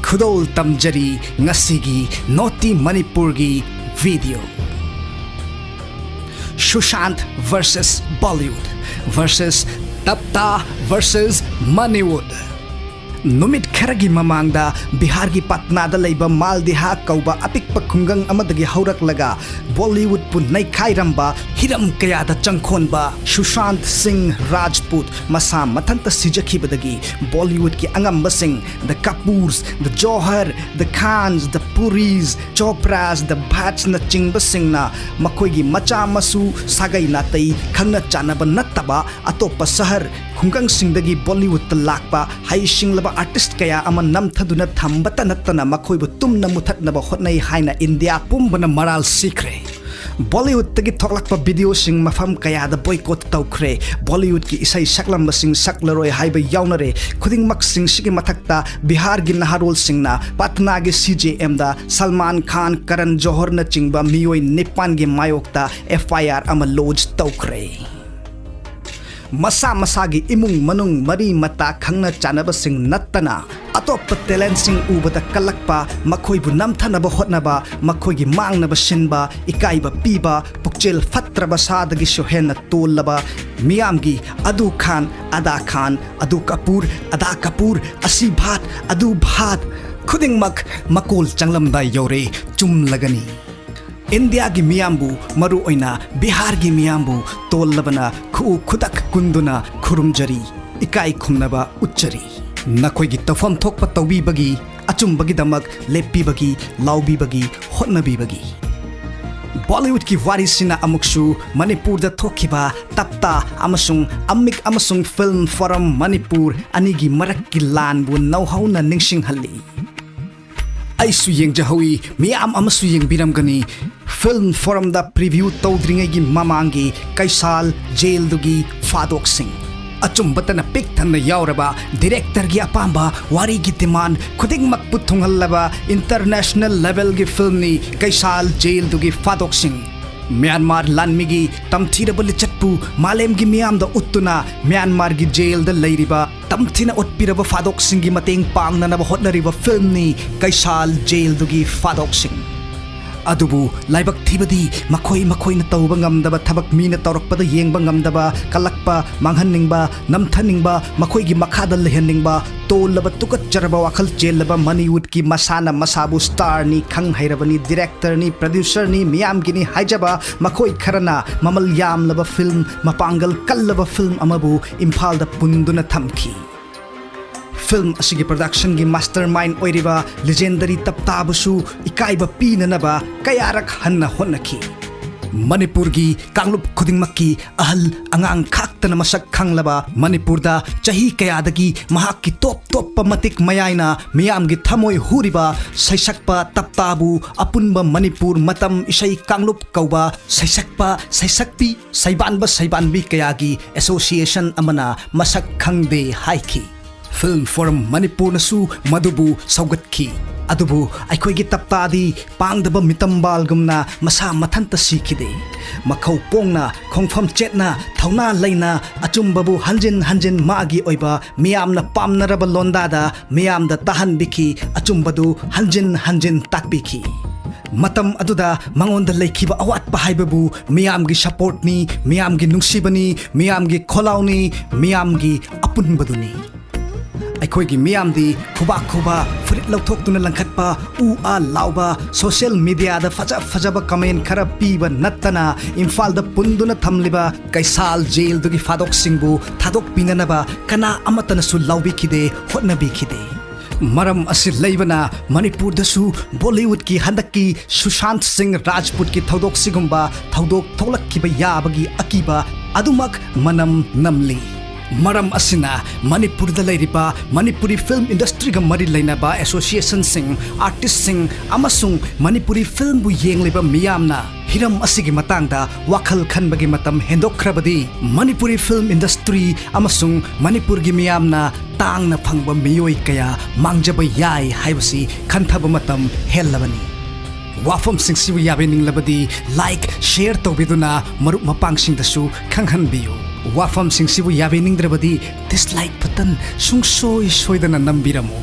Khudol tamjari ngasigi Naughty Manipurgi video. Sushant versus Bollywood versus Tapta versus Moneywood. Numit kharagi mamangda Bihar gi Patna da leiba Maldiha kauba apikpa khungang amadagi hauraklaga Bollywood pu naikhairamba hiram kaya da changkhonba Sushant Singh Rajput masa mathanta sijakhibadagi Bollywood ki angamba sing the Kapoors, the Johar, the Khans, the Puris, Chopras, the Bhatts na chingba sing na makhoi gi macha masu sagai na tai khangna chanaba nattaba atopa sahar khungang singdagi Bollywood ta lakpa hai singlaba artist kaya ama namthaduna thambata nattana makhoi bu tumna muthatnaba hotnai haina India pumbana maral sikre. Bollywood tagi thoklakpa video sing mafam kaya da boycott tawkhre. Bollywood ki isai saklamba sing saklaroi haiba yaunare khuding mak sing sigi mathakta Bihar gi naharol sing na Patna gi CJM da Salman Khan Karan Johar na chingba miyoi Nipan gi mayokta FIR ama lodge tawkhre. Masa masagi imung manung mari mata khangna chanaba sing nattana atop talent sing ubada kalakpa makhoi bu namthanaba hotnaba makhoi gi mangnaba sinba ikaiba piba pukchel fatraba sadagi shohena tollaba miyamgi adu Khan Ada Kapoor asi bhat adu bhat khuding mak makol changlamda yore chum lagani. India gi miyambu maru oina Bihar gi miyambu tollabana khudak kunduna khurumjari ikai khumnaba uchari nakoi gi tafam thokpa tawi bagi achumbagi damak leppi bagi laubi bagi hotnabi bagi. Bollywood ki warisina amukshu Manipur da thokiba Tapta amasung Amik amasung Film Forum Manipur anigi marak ki lan bu nauhauna ningsing halli. Aisu yengjahawi miyam amasu yengbiramgani Film Forum da preview tawdringai mamangi Kaisal jail dugi Fadok Singh achumbatana pik thanna yauraba director gi apamba wari gi demand khuding makput thunghallaba international level gi film ni Kaisal jail dugi Fadok Singh Myanmar lanmigi tamthirabali chatpu malem gi miyam da uttuna Myanmar gi jail da leiriba tamthina otpiraba Fadok Singh gi mateng pangnana hotnariba film ni Kaisal jail dugi Fadok Singh adubu laibak thibadi makhoi na tawba ngamdaba thabak mina tawrakpada yengba ngamdaba kalakpa manghaningba namthaningba makhoi gi makhada lehaningba tolaba tukat jaraba wakhal chelaba Moneywood ki masana masabu star ni khang hairabani director ni producer ni miyam gi ni haijaba makhoi kharana mamal yam laba film mapangal kallaba film amabu Imphal da punduna thamki. Film asigi production gi mastermind oiriba legendary Tapta busu ikaiba pinanaba kayarak hanna honnaki. Manipur gi kanglup khudingmakki ahal angang khaktana masak khanglaba Manipur da chahi kayadagi mahakki top matik mayaina miyam gi thamoi huriba saisakpa Taptabu apunba Manipur matam isai kanglup kauba saisakpi saibanbi kayagi association amana masak khangde haiki. Film Forum Manipur nasu madubu saugatki adubu aikhoigi Taptadi pangdaba mitambalgumna masa mathanta sikhide makhau pongna khongpham chetna thauna leina achumbabu hanjin magi oiba miyamna pamnaraba londada miyamda tahan biki achumbadu hanjin takbiki. Matam aduda mangonda leikhiba awatpa haibabu miyamgi support ni miyamgi nungsibani miyamgi kholauni miyamgi apunbaduni. Aikhoigi miyamdi khuba furit lauthokuna langkhatpa a lauba social media da fajaba comment khara piba nattana Imphal da punduna thamliba Kaisal jail dugi Fadok Singh bu thadok pinanaba kana amatana su laubi khide hotnabi khide. Maram asir leibana Manipur da su Bollywood ki handaki Sushant Singh Rajput ki thodok sigumba thodok tholakkiba yabagi akiba adumak manam namli. Maram asina Manipur da leiriba Manipuri film industry ga mari lainaba association sing artist sing amasung Manipuri film bu yengliba miyamna hiram asigi matangda wakhal khanbagi matam hendokhrabadi Manipuri film industry amasung Manipur gi miyamna tangna phangba miyoi kaya mangjaba yai haibasi khanthaba matam hellabani. Wafam sing sibu yabening labadi like share tawbiduna marup mapang sing dasu khanghanbiyo. Wafam sing sibu yabening drabadi dislike button sungsoi soidana nambiramo.